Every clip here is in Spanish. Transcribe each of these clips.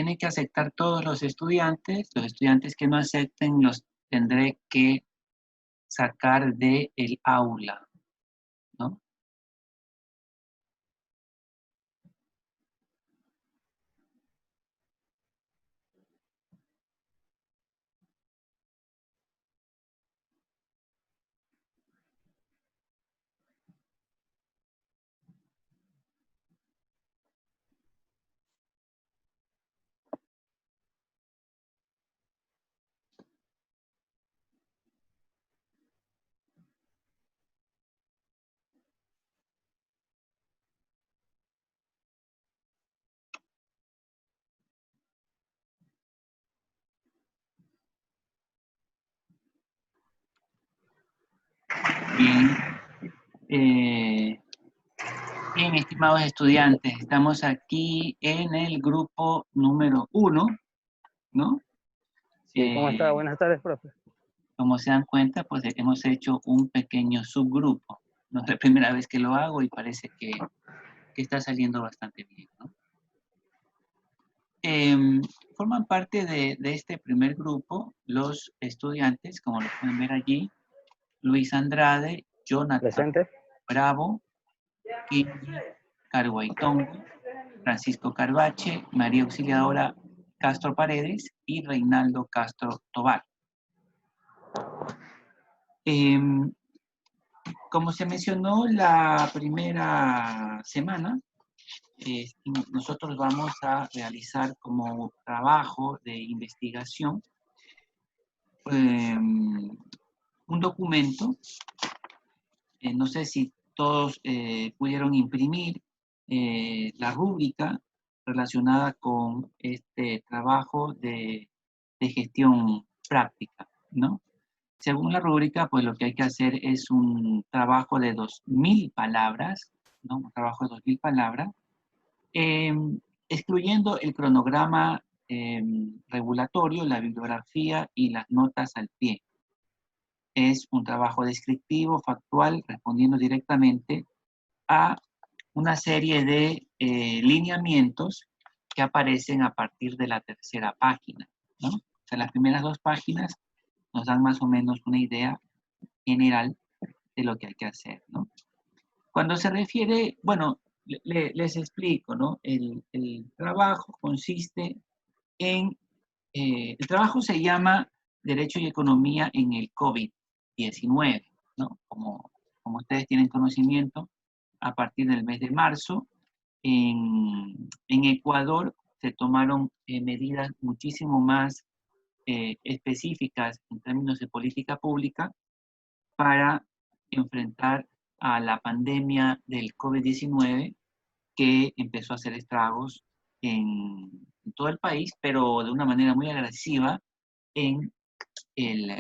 tienen que aceptar todos los estudiantes que no acepten los tendré que sacar del aula, ¿no? Bien, bien, estimados estudiantes, estamos aquí en el grupo número 1, ¿no? Sí, ¿cómo está? Buenas tardes, profe. Como se dan cuenta, pues hemos hecho un pequeño subgrupo. No es la primera vez que lo hago y parece que está saliendo bastante bien, ¿no? Forman parte de este primer grupo los estudiantes, como lo pueden ver allí, Luis Andrade, Jonathan Presente. Bravo, Kenji Carguaitongo, Francisco Carvache, María Auxiliadora Castro Paredes y Reinaldo Castro Tobar. Como se mencionó la primera semana, nosotros vamos a realizar como trabajo de investigación un documento. No sé si todos pudieron imprimir la rúbrica relacionada con este trabajo de gestión práctica, ¿no? Según la rúbrica, pues lo que hay que hacer es un trabajo de 2000 palabras, ¿no? Un trabajo de 2000 palabras, eh, excluyendo el cronograma regulatorio, la bibliografía y las notas al pie. Es un trabajo descriptivo, factual, respondiendo directamente a una serie de lineamientos que aparecen a partir de la tercera página, ¿no? O sea, las primeras 2 páginas nos dan más o menos una idea general de lo que hay que hacer, ¿no? Cuando se refiere, bueno, les explico, ¿no? El trabajo consiste en, el trabajo se llama Derecho y Economía en el COVID-19, ¿no? Como ustedes tienen conocimiento, a partir del mes de marzo, en Ecuador se tomaron medidas muchísimo más específicas en términos de política pública para enfrentar a la pandemia del COVID-19 que empezó a hacer estragos en todo el país, pero de una manera muy agresiva en, el,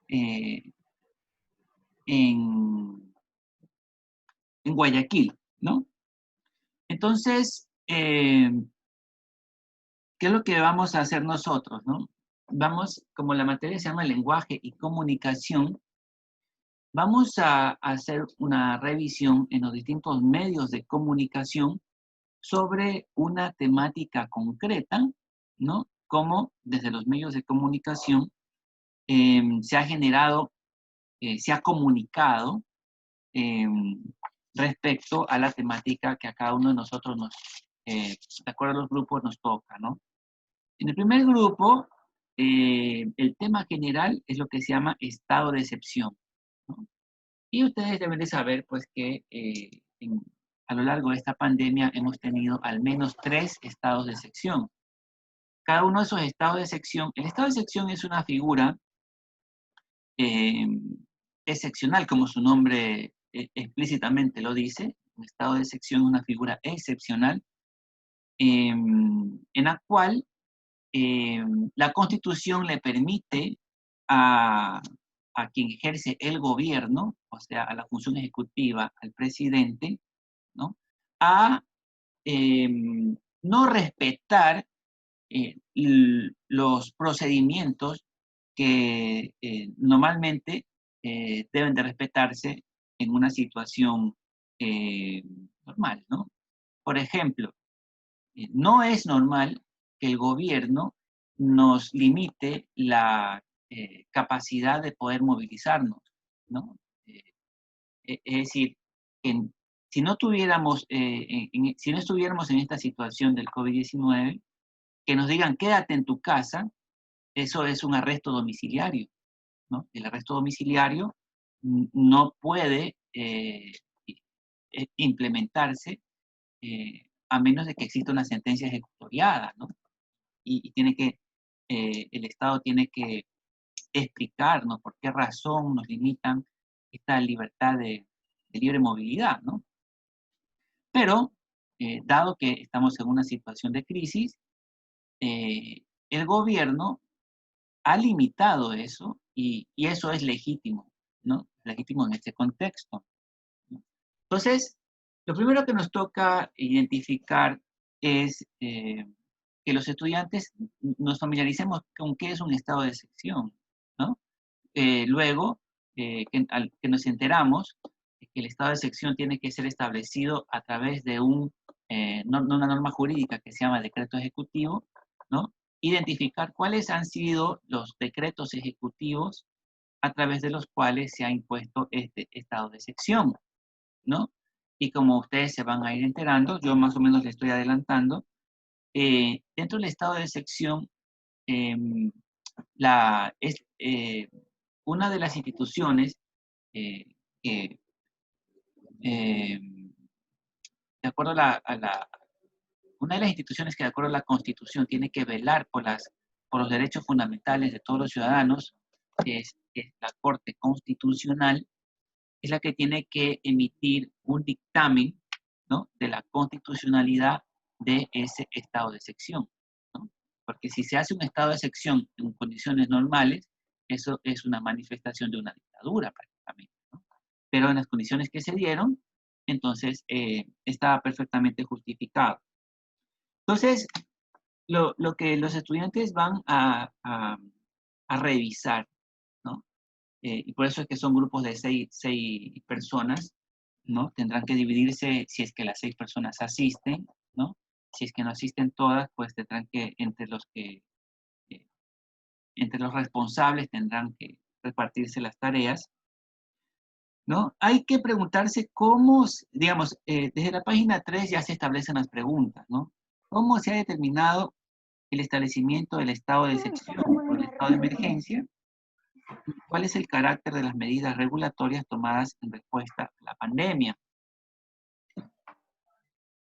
eh, en, en Guayaquil, ¿no? Entonces, ¿qué es lo que vamos a hacer nosotros, no? Vamos, como la materia se llama lenguaje y comunicación, vamos a hacer una revisión en los distintos medios de comunicación sobre una temática concreta, ¿no? Cómo desde los medios de comunicación se ha generado, se ha comunicado eh, respecto a la temática que a cada uno de nosotros de acuerdo a los grupos, nos toca, ¿no? En el primer grupo, el tema general es lo que se llama estado de excepción, ¿no? Y ustedes deben de saber, pues, que a lo largo de esta pandemia hemos tenido al menos 3 estados de excepción. Cada uno de esos estados de excepción, el estado de excepción es una figura eh, excepcional, como su nombre explícitamente lo dice. Un estado de excepción es una figura excepcional en la cual la Constitución le permite a, a quien ejerce el gobierno, o sea, a la función ejecutiva, al presidente, ¿no? A eh, no respetar los procedimientos que normalmente deben de respetarse en una situación normal, ¿no? Por ejemplo, no es normal que el gobierno nos limite la capacidad de poder movilizarnos, ¿no? Es decir, que si no tuviéramos, si no estuviéramos en esta situación del COVID-19, que nos digan quédate en tu casa, eso es un arresto domiciliario, ¿no? El arresto domiciliario no puede implementarse a menos de que exista una sentencia ejecutoriada, ¿no? Y tiene que, el Estado tiene que explicarnos por qué razón nos limitan esta libertad de libre movilidad, ¿no? Pero, dado que estamos en una situación de crisis, el gobierno ha limitado eso y eso es legítimo, ¿no? Legítimo en este contexto, ¿no? Entonces, lo primero que nos toca identificar es que los estudiantes nos familiaricemos con qué es un estado de excepción, ¿no? Luego, que nos enteramos de que el estado de excepción tiene que ser establecido a través de una norma jurídica que se llama decreto ejecutivo, ¿no? Identificar cuáles han sido los decretos ejecutivos a través de los cuales se ha impuesto este estado de excepción, ¿no? Y como ustedes se van a ir enterando, yo más o menos le estoy adelantando, dentro del estado de excepción, em, una de las instituciones eh, que, em, de acuerdo una de las instituciones que de acuerdo a la Constitución tiene que velar por los derechos fundamentales de todos los ciudadanos, es la Corte Constitucional, es la que tiene que emitir un dictamen, ¿no?, de la constitucionalidad de ese estado de excepción, ¿no? Porque si se hace un estado de excepción en condiciones normales, eso es una manifestación de una dictadura prácticamente, ¿no? Pero en las condiciones que se dieron, entonces estaba perfectamente justificado. Entonces, lo que los estudiantes van a revisar, ¿no? Y por eso es que son grupos de seis personas, ¿no? Tendrán que dividirse si es que las 6 personas asisten, ¿no? Si es que no asisten todas, pues tendrán que, entre los responsables, tendrán que repartirse las tareas, ¿no? Hay que preguntarse cómo, digamos, desde la página 3 ya se establecen las preguntas, ¿no? ¿Cómo se ha determinado el establecimiento del estado de excepción o el estado de emergencia? ¿Cuál es el carácter de las medidas regulatorias tomadas en respuesta a la pandemia?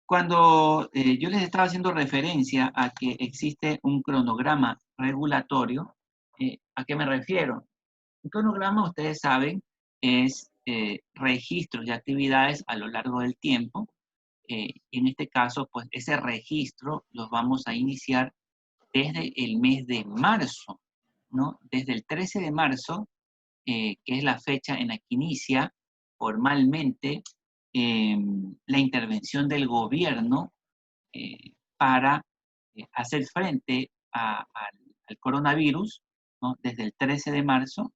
Cuando yo les estaba haciendo referencia a que existe un cronograma regulatorio, ¿a qué me refiero? Un cronograma, ustedes saben, es registros de actividades a lo largo del tiempo. Y en este caso, pues ese registro los vamos a iniciar desde el mes de marzo, ¿no? Desde el 13 de marzo, que es la fecha en la que inicia formalmente la intervención del gobierno para hacer frente al coronavirus, ¿no? Desde el 13 de marzo,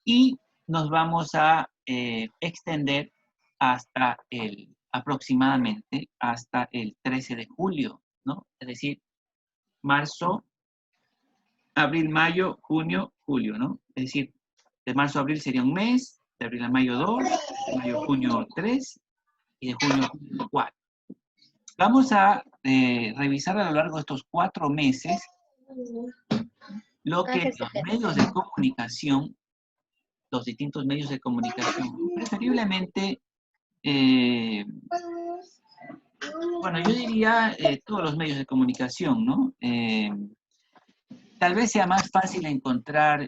y nos vamos a extender aproximadamente hasta el 13 de julio, ¿no? Es decir, marzo, abril, mayo, junio, julio, ¿no? Es decir, de marzo a abril sería un mes, de abril a mayo 2, de mayo a junio 3 y de junio a julio 4. Vamos a revisar a lo largo de estos 4 meses lo que los medios de comunicación, los distintos medios de comunicación, preferiblemente, bueno, yo diría todos los medios de comunicación, ¿no? Tal vez sea más fácil encontrar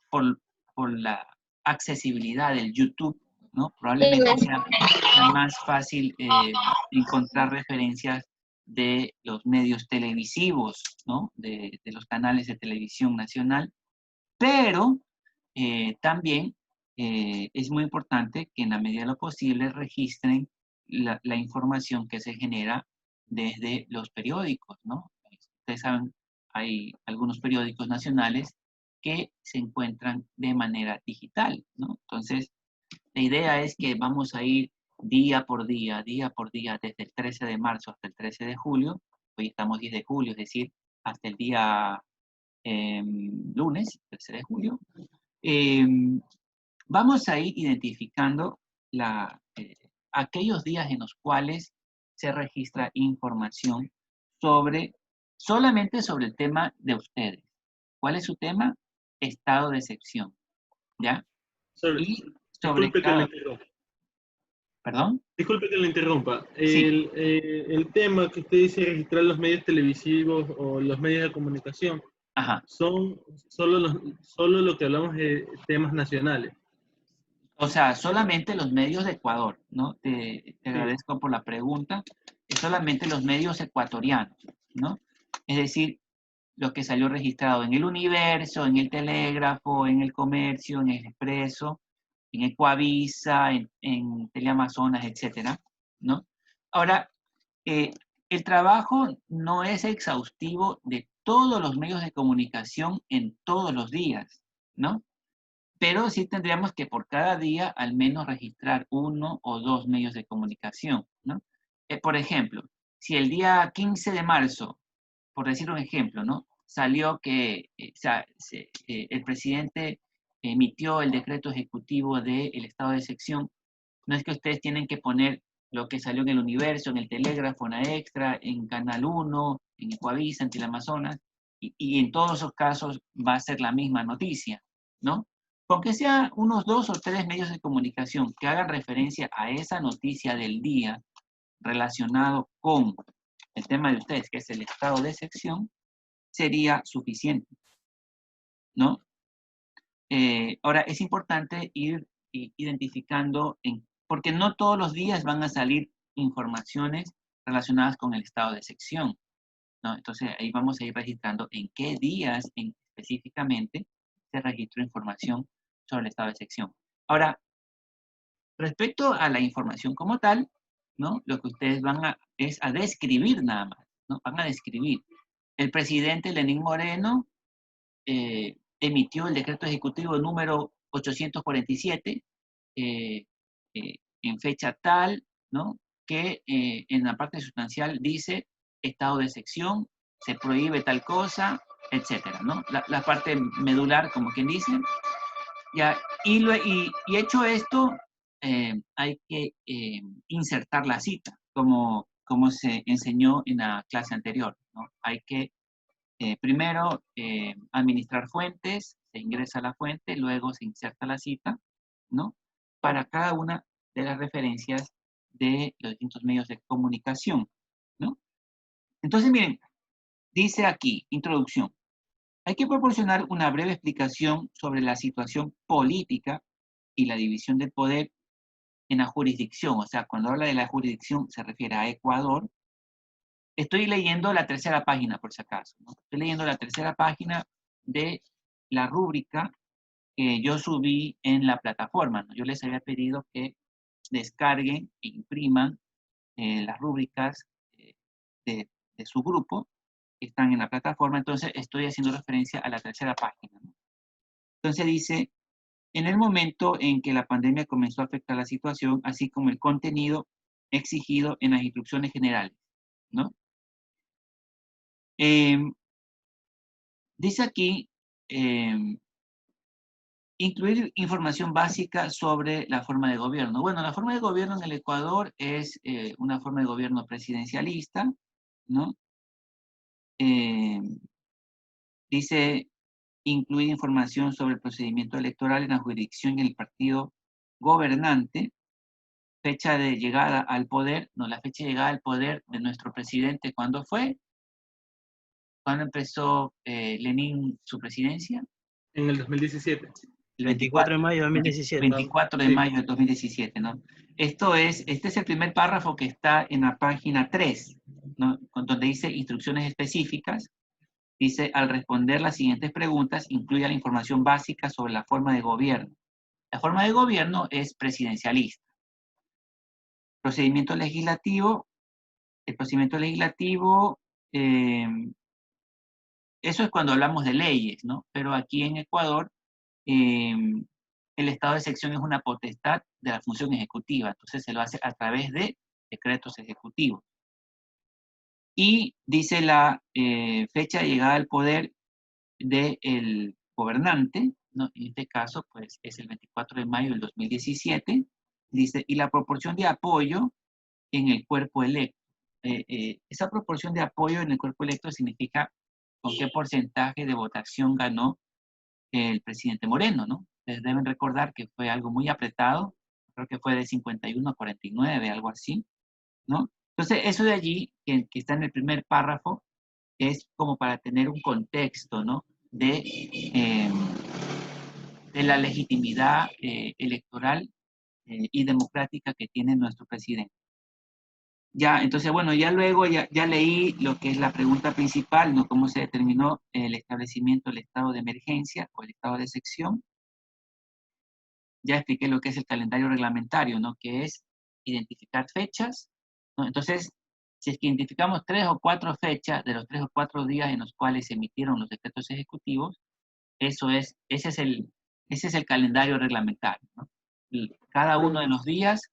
por la accesibilidad del YouTube, ¿no? Probablemente sea más fácil encontrar referencias de los medios televisivos, ¿no? De los canales de televisión nacional, pero también es muy importante que en la medida de lo posible registren la información que se genera desde los periódicos, ¿no? Ustedes saben, hay algunos periódicos nacionales que se encuentran de manera digital, ¿no? Entonces, la idea es que vamos a ir día por día, desde el 13 de marzo hasta el 13 de julio, Hoy estamos 10 de julio, es decir, hasta el día lunes, 13 de julio. Vamos a ir identificando aquellos días en los cuales se registra información solamente sobre el tema de ustedes. ¿Cuál es su tema? Estado de excepción, ¿ya? Y sobre Disculpe que le cada... interrumpa. ¿Perdón? Disculpe que le interrumpa. Sí. El tema que usted dice registrar los medios televisivos o los medios de comunicación Ajá. son solo lo que hablamos de temas nacionales. O sea, solamente los medios de Ecuador, ¿no? Te Sí. agradezco por la pregunta. Es solamente los medios ecuatorianos, ¿no? Es decir, lo que salió registrado en el Universo, en el Telégrafo, en el Comercio, en el Expreso, en Ecuavisa, en Teleamazonas, etcétera, ¿no? Ahora, el trabajo no es exhaustivo de todos los medios de comunicación en todos los días, ¿no? Pero sí tendríamos que por cada día al menos registrar uno o dos medios de comunicación, ¿no? Por ejemplo, si el día 15 de marzo, por decir un ejemplo, ¿no? Salió que el presidente emitió el decreto ejecutivo del estado de excepción, no es que ustedes tienen que poner lo que salió en el Universo, en el Telégrafo, en la Extra, en Canal 1, en Ecuavisa, en Teleamazonas, y en todos esos casos va a ser la misma noticia, ¿no? Aunque sea unos dos o tres medios de comunicación que hagan referencia a esa noticia del día relacionado con el tema de ustedes, que es el estado de excepción, sería suficiente, ¿no? Ahora, es importante ir identificando, porque no todos los días van a salir informaciones relacionadas con el estado de excepción, ¿no? Entonces, ahí vamos a ir registrando en qué días específicamente se registró información sobre el estado de excepción. Ahora, respecto a la información como tal, ¿no? Lo que ustedes es a describir nada más, ¿no? Van a describir. El presidente Lenín Moreno emitió el decreto ejecutivo número 847 en fecha tal, ¿no? Que en la parte sustancial dice estado de excepción, se prohíbe tal cosa, etcétera, ¿no? La parte medular, como quien dice. Ya, y hecho esto, hay que insertar la cita, como se enseñó en la clase anterior, ¿no? Hay que primero administrar fuentes, se ingresa la fuente, luego se inserta la cita, ¿no? Para cada una de las referencias de los distintos medios de comunicación, ¿no? Entonces, miren, dice aquí, introducción. Hay que proporcionar una breve explicación sobre la situación política y la división del poder en la jurisdicción. O sea, cuando habla de la jurisdicción se refiere a Ecuador. Estoy leyendo la tercera página, por si acaso, ¿no? Estoy leyendo la tercera página de la rúbrica que yo subí en la plataforma, ¿no? Yo les había pedido que descarguen e impriman las rúbricas de, de su grupo que están en la plataforma. Entonces, estoy haciendo referencia a la tercera página, ¿no? Entonces dice, en el momento en que la pandemia comenzó a afectar la situación, así como el contenido exigido en las instrucciones generales, ¿no? Dice aquí, incluir información básica sobre la forma de gobierno. Bueno, la forma de gobierno en el Ecuador es una forma de gobierno presidencialista, ¿no? Eh, dice, incluir información sobre el procedimiento electoral en la jurisdicción y el partido gobernante, fecha de llegada al poder, no, la fecha de llegada al poder de nuestro presidente, ¿cuándo fue? ¿Cuándo empezó Lenin su presidencia? En el 2017. El 24 de mayo de 2017. 24 de Sí. mayo de 2017, ¿no? Este es el primer párrafo que está en la página 3, ¿no? Donde dice instrucciones específicas. Dice, al responder las siguientes preguntas, incluya la información básica sobre la forma de gobierno. La forma de gobierno es presidencialista. Procedimiento legislativo. El procedimiento legislativo, eso es cuando hablamos de leyes, ¿no? Pero aquí en Ecuador, el estado de excepción es una potestad de la función ejecutiva, entonces se lo hace a través de decretos ejecutivos. y dice la fecha de llegada al poder del gobernante, ¿no? En este caso, pues, es el 24 de mayo del 2017, dice, y la proporción de apoyo en el cuerpo electo. Esa proporción de apoyo en el cuerpo electo significa con qué porcentaje de votación ganó el presidente Moreno, ¿no? Ustedes deben recordar que fue algo muy apretado, creo que fue de 51 a 49, algo así, ¿no? Entonces, eso de allí, que está en el primer párrafo, es como para tener un contexto, ¿no? De la legitimidad electoral y democrática que tiene nuestro presidente. Ya, entonces, bueno, ya luego ya leí lo que es la pregunta principal, ¿no? Cómo se determinó el establecimiento del estado de emergencia o el estado de excepción. Ya expliqué lo que es el calendario reglamentario, ¿no? Que es identificar fechas, ¿no? Entonces, si es que identificamos 3 o 4 fechas de los 3 o 4 días en los cuales se emitieron los decretos ejecutivos, ese es el calendario reglamentario, ¿no? Y cada uno de los días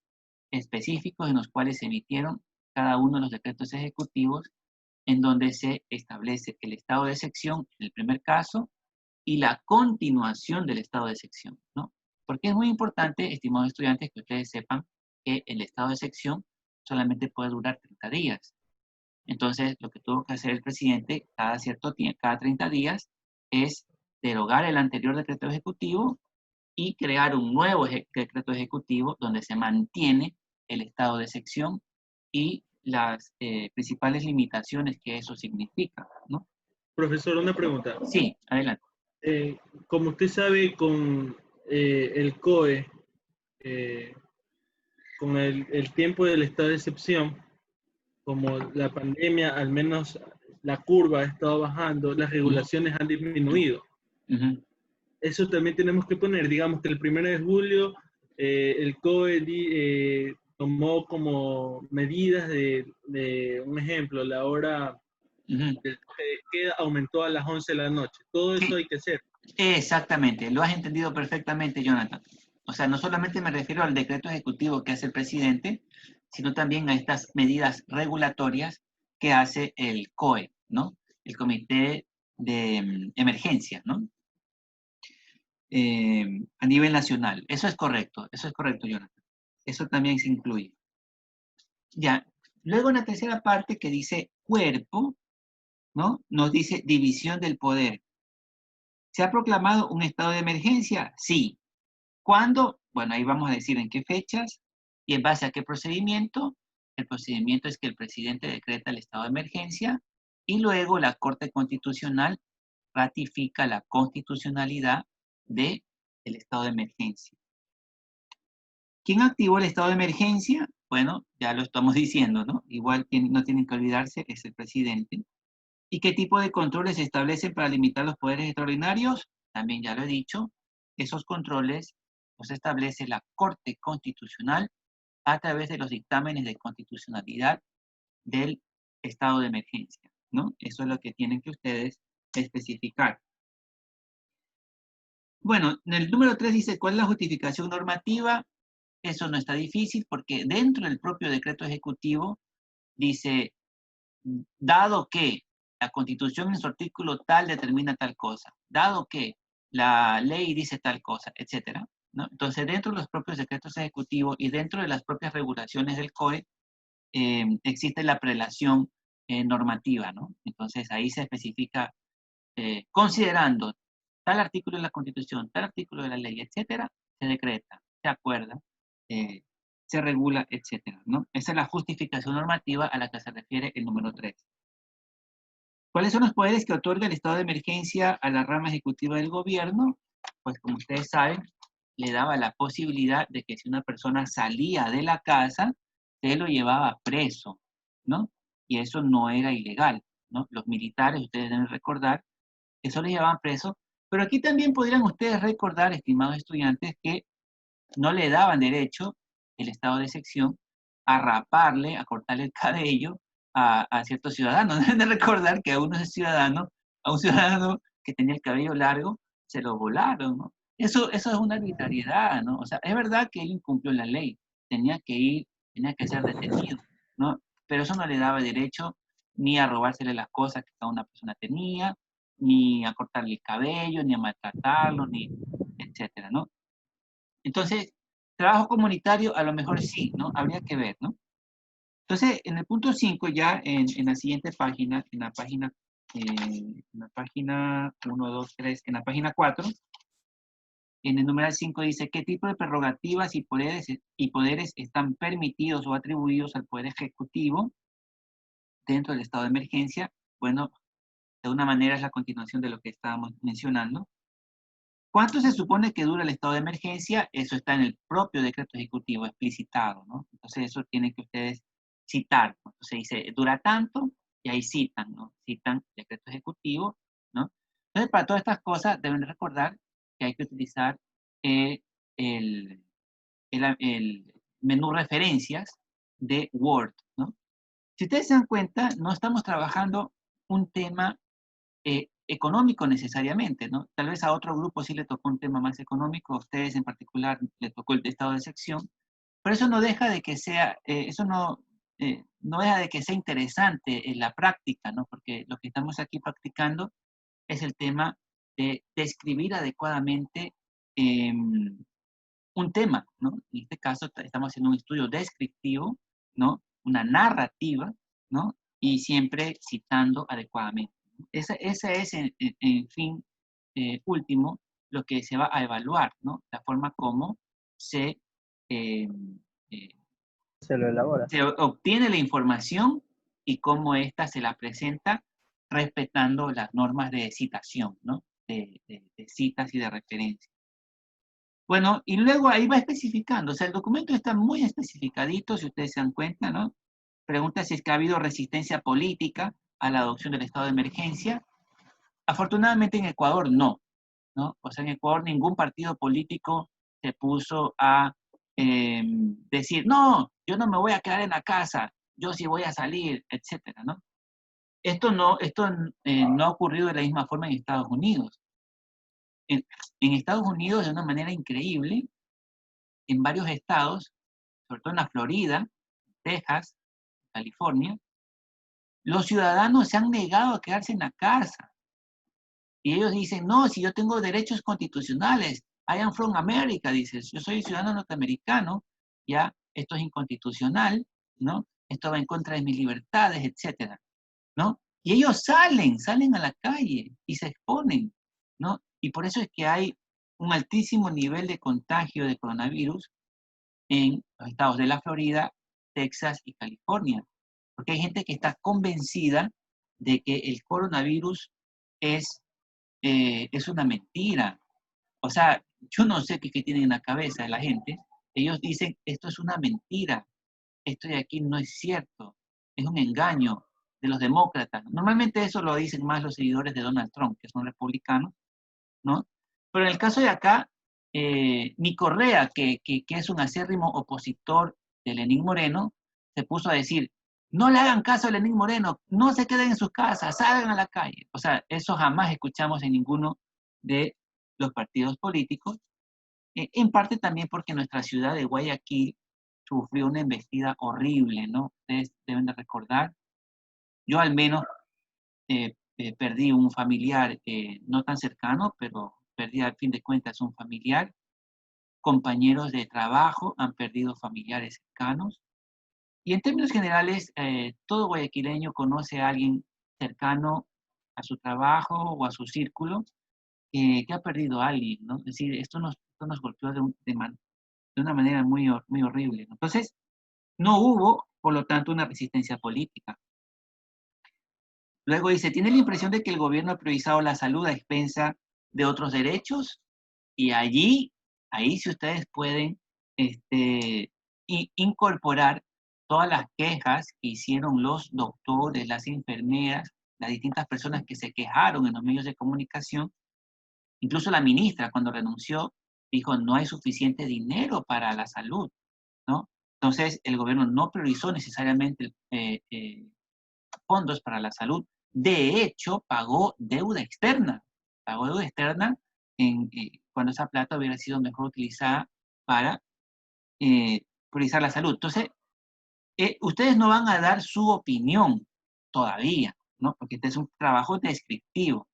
específicos en los cuales se emitieron cada uno de los decretos ejecutivos, en donde se establece el estado de excepción en el primer caso y la continuación del estado de excepción, ¿no? Porque es muy importante, estimados estudiantes, que ustedes sepan que el estado de excepción solamente puede durar 30 días. Entonces, lo que tuvo que hacer el presidente cada cierto tiempo, cada 30 días, es derogar el anterior decreto ejecutivo y crear un nuevo decreto ejecutivo donde se mantiene el estado de excepción y las principales limitaciones que eso significa, ¿no? Profesor, una pregunta. Sí, adelante. Como usted sabe, con el COE, con el tiempo del estado de excepción, como la pandemia, al menos la curva ha estado bajando, las regulaciones han disminuido. Uh-huh. Eso también tenemos que poner, digamos que el 1 de julio el COE tomó como medidas de un ejemplo, la hora Uh-huh. del toque de queda aumentó a las 11 de la noche. Todo eso hay que hacer. Exactamente, lo has entendido perfectamente, Jonathan. O sea, no solamente me refiero al decreto ejecutivo que hace el presidente, sino también a estas medidas regulatorias que hace el COE, ¿no? El Comité de Emergencia, ¿no? A nivel nacional. Eso es correcto, Jonathan. Eso también se incluye. Ya, luego en la tercera parte que dice cuerpo, ¿no? Nos dice división del poder. ¿Se ha proclamado un estado de emergencia? Sí. ¿Cuándo? Bueno, ahí vamos a decir en qué fechas y en base a qué procedimiento. El procedimiento es que el presidente decreta el estado de emergencia y luego la Corte Constitucional ratifica la constitucionalidad del estado de emergencia. ¿Quién activó el estado de emergencia? Bueno, ya lo estamos diciendo, ¿no? Igual no tienen que olvidarse, es el presidente. ¿Y qué tipo de controles se establecen para limitar los poderes extraordinarios? También ya lo he dicho, esos controles los establece la Corte Constitucional a través de los dictámenes de constitucionalidad del estado de emergencia, ¿no? Eso es lo que tienen que ustedes especificar. Bueno, en el número 3 dice, ¿cuál es la justificación normativa? Eso no está difícil porque dentro del propio decreto ejecutivo dice, dado que la Constitución en su artículo tal determina tal cosa, dado que la ley dice tal cosa, etcétera, ¿no? Entonces, dentro de los propios decretos ejecutivos y dentro de las propias regulaciones del COE, existe la prelación normativa, ¿no? Entonces, ahí se especifica, considerando tal artículo de la Constitución, tal artículo de la ley, etcétera, se decreta, se acuerda, se regula, etcétera, ¿no? Esa es la justificación normativa a la que se refiere el número 3. ¿Cuáles son los poderes que otorga el estado de emergencia a la rama ejecutiva del gobierno? Pues como ustedes saben, le daba la posibilidad de que si una persona salía de la casa, se lo llevaba preso, ¿no? Y eso no era ilegal, ¿no? Los militares, ustedes deben recordar, eso les llevaban preso, pero aquí también podrían ustedes recordar, estimados estudiantes, que no le daban derecho el estado de excepción a raparle, a cortarle el cabello a ciertos ciudadanos. Deben de recordar que a un ciudadano que tenía el cabello largo, se lo volaron, ¿no? Eso es una arbitrariedad, ¿no? O sea, es verdad que él incumplió la ley, tenía que ser detenido, ¿no? Pero eso no le daba derecho ni a robársele las cosas que cada una persona tenía, ni a cortarle el cabello, ni a maltratarlo, ni etcétera, ¿no? Entonces, trabajo comunitario a lo mejor sí, ¿no? Habría que ver, ¿no? Entonces, en el punto 5 ya en la siguiente página, en la página 1, 2, 3, en la página 4, en el numeral 5 dice, ¿qué tipo de prerrogativas y poderes están permitidos o atribuidos al Poder Ejecutivo dentro del estado de emergencia? Bueno, de una manera es la continuación de lo que estábamos mencionando. ¿Cuánto se supone que dura el estado de emergencia? Eso está en el propio decreto ejecutivo explicitado, ¿no? Entonces eso tienen que ustedes citar, ¿no? Entonces dice, dura tanto, y ahí citan, ¿no? Citan decreto ejecutivo, ¿no? Entonces para todas estas cosas deben recordar que hay que utilizar el, el menú referencias de Word, ¿no? Si ustedes se dan cuenta, no estamos trabajando un tema económico necesariamente, ¿no? Tal vez a otro grupo sí le tocó un tema más económico, a ustedes en particular le tocó el estado de excepción, pero eso no deja de que sea, no deja de que sea interesante en la práctica, ¿no? Porque lo que estamos aquí practicando es el tema de describir adecuadamente un tema, ¿no? En este caso estamos haciendo un estudio descriptivo, ¿no? Una narrativa, ¿no? Y siempre citando adecuadamente. Esa es, en fin, último, lo que se va a evaluar, ¿no? La forma como se, eh, eh, Se lo elabora. se obtiene la información y cómo ésta se la presenta respetando las normas de citación, ¿no? De citas y de referencia. Bueno, y luego ahí va especificando, o sea, el documento está muy especificadito, si ustedes se dan cuenta, ¿no? Pregunta si es que ha habido resistencia política a la adopción del estado de emergencia. Afortunadamente en Ecuador no, ¿no? O sea, en Ecuador ningún partido político se puso a decir, no, yo no me voy a quedar en la casa, yo sí voy a salir, etcétera, ¿no? Esto no ha ocurrido de la misma forma en Estados Unidos. En Estados Unidos, de una manera increíble, en varios estados, sobre todo en la Florida, Texas, California, los ciudadanos se han negado a quedarse en la casa. Y ellos dicen, no, si yo tengo derechos constitucionales, I am from America, dices, yo soy ciudadano norteamericano, ya, esto es inconstitucional, ¿no? Esto va en contra de mis libertades, etcétera, ¿no? Y ellos salen a la calle y se exponen, ¿no? Y por eso es que hay un altísimo nivel de contagio de coronavirus en los estados de la Florida, Texas y California. Porque hay gente que está convencida de que el coronavirus es una mentira. O sea, yo no sé qué tienen en la cabeza de la gente. Ellos dicen, esto es una mentira. Esto de aquí no es cierto. Es un engaño de los demócratas. Normalmente eso lo dicen más los seguidores de Donald Trump, que son republicanos, ¿no? Pero en el caso de acá, ni Correa, que es un acérrimo opositor de Lenín Moreno, se puso a decir, no le hagan caso a Lenín Moreno, no se queden en sus casas, salgan a la calle. O sea, eso jamás escuchamos en ninguno de los partidos políticos, en parte también porque nuestra ciudad de Guayaquil sufrió una embestida horrible, ¿no? Ustedes deben de recordar, yo al menos perdí un familiar no tan cercano, pero perdí al fin de cuentas un familiar. Compañeros de trabajo han perdido familiares cercanos. Y en términos generales, todo guayaquileño conoce a alguien cercano a su trabajo o a su círculo que ha perdido a alguien, ¿no? Es decir, esto nos golpeó de una manera muy, muy horrible, ¿no? Entonces, no hubo, por lo tanto, una resistencia política. Luego dice, ¿tiene la impresión de que el gobierno ha priorizado la salud a expensa de otros derechos? Y ahí sí ustedes pueden incorporar todas las quejas que hicieron los doctores, las enfermeras, las distintas personas que se quejaron en los medios de comunicación. Incluso la ministra, cuando renunció, dijo, no hay suficiente dinero para la salud, ¿no? Entonces, el gobierno no priorizó necesariamente fondos para la salud. De hecho, pagó deuda externa cuando esa plata hubiera sido mejor utilizada para priorizar la salud. Entonces, ustedes no van a dar su opinión, todavía, ¿no? Porque este es un trabajo descriptivo,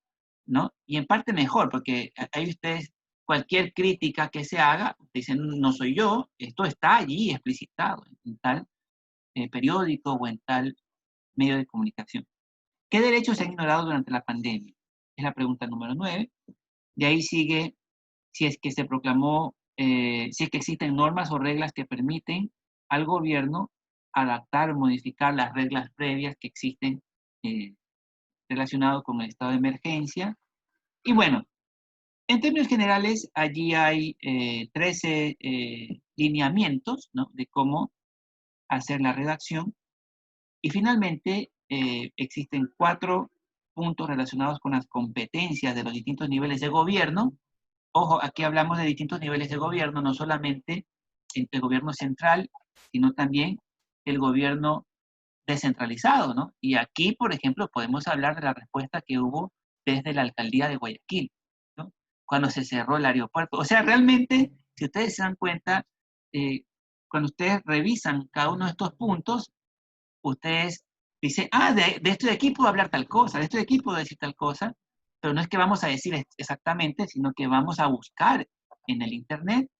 ¿no? Y en parte mejor, porque ahí ustedes, cualquier crítica que se haga, dicen, no soy yo, esto está allí explicitado en tal periódico o en tal medio de comunicación. ¿Qué derechos se han ignorado durante la pandemia? Es la pregunta número 9. De ahí sigue si es que se proclamó, si es que existen normas o reglas que permiten al gobierno adaptar o modificar las reglas previas que existen relacionadas con el estado de emergencia. Y bueno, en términos generales, allí hay 13 lineamientos, ¿no?, de cómo hacer la redacción. Y finalmente, existen 4 puntos relacionados con las competencias de los distintos niveles de gobierno. Ojo, aquí hablamos de distintos niveles de gobierno, no solamente el gobierno central, sino también el gobierno descentralizado, ¿no? Y aquí, por ejemplo, podemos hablar de la respuesta que hubo desde la alcaldía de Guayaquil, ¿no?, cuando se cerró el aeropuerto. O sea, realmente, si ustedes se dan cuenta, cuando ustedes revisan cada uno de estos puntos, ustedes dicen, de esto de aquí puedo hablar tal cosa, de esto de aquí puedo decir tal cosa, pero no es que vamos a decir exactamente, sino que vamos a buscar en el Internet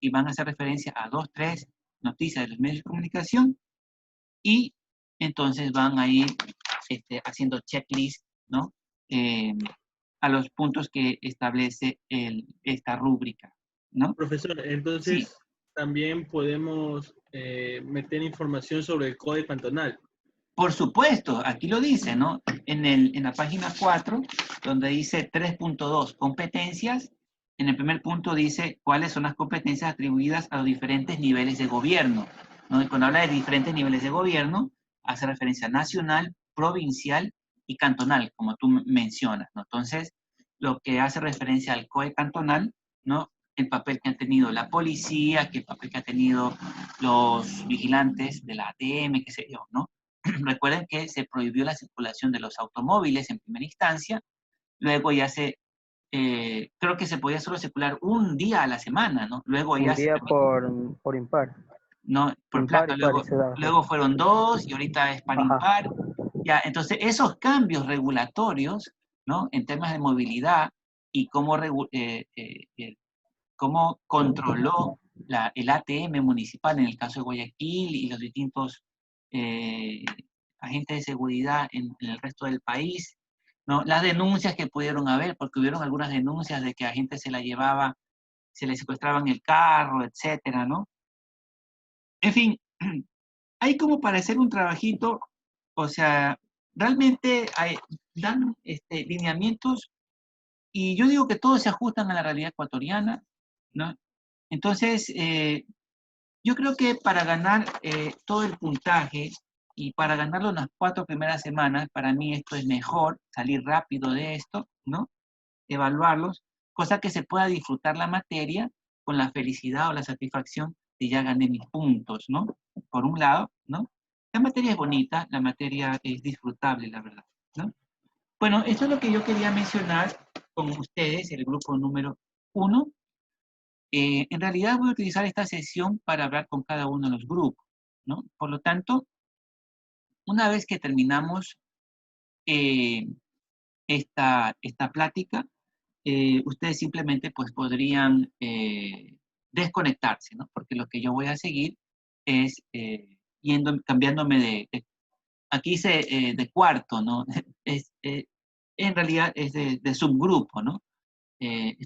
y van a hacer referencia a 2, 3 noticias de los medios de comunicación y entonces van a ir haciendo checklist, ¿no?, a los puntos que establece esta rúbrica, ¿no? Profesor, Sí, entonces también podemos meter información sobre el código cantonal. por supuesto, aquí lo dice, ¿no? En la página 4, donde dice 3.2, competencias, en el primer punto dice cuáles son las competencias atribuidas a los diferentes niveles de gobierno, ¿no? Y cuando habla de diferentes niveles de gobierno, hace referencia a nacional, provincial y cantonal, como tú mencionas, ¿no? Entonces, lo que hace referencia al COE cantonal, ¿no?, el papel que han tenido la policía, que el papel que han tenido los vigilantes de la ATM, qué sé yo, ¿no? Recuerden que se prohibió la circulación de los automóviles en primera instancia, luego ya creo que se podía solo circular un día a la semana, ¿no? Luego Un ya se día por impar. no, por Impar placa, y par y se daba. luego fueron 2 y ahorita es par Ajá. impar. Ya, entonces esos cambios regulatorios, ¿no?, en temas de movilidad y cómo controló el ATM municipal en el caso de Guayaquil y los distintos eh, agentes de seguridad en el resto del país, ¿no? Las denuncias que pudieron haber, porque hubieron algunas denuncias de que a gente se la llevaba, se le secuestraban el carro, etcétera, ¿no? En fin, hay como para hacer un trabajito, o sea, realmente dan lineamientos y yo digo que todos se ajustan a la realidad ecuatoriana, ¿no? Entonces, yo creo que para ganar todo el puntaje y para ganarlo en las 4 primeras semanas, para mí esto es mejor, salir rápido de esto, ¿no? Evaluarlos, cosa que se pueda disfrutar la materia con la felicidad o la satisfacción de ya gané mis puntos, ¿no? Por un lado, ¿no? La materia es bonita, la materia es disfrutable, la verdad, ¿no? Bueno, esto es lo que yo quería mencionar con ustedes, el grupo número 1. En realidad voy a utilizar esta sesión para hablar con cada uno de los grupos, ¿no? Por lo tanto, una vez que terminamos eh, esta plática, ustedes simplemente pues podrían desconectarse, ¿no? Porque lo que yo voy a seguir es cambiándome aquí dice de cuarto, ¿no? Es, en realidad es de subgrupo, ¿no?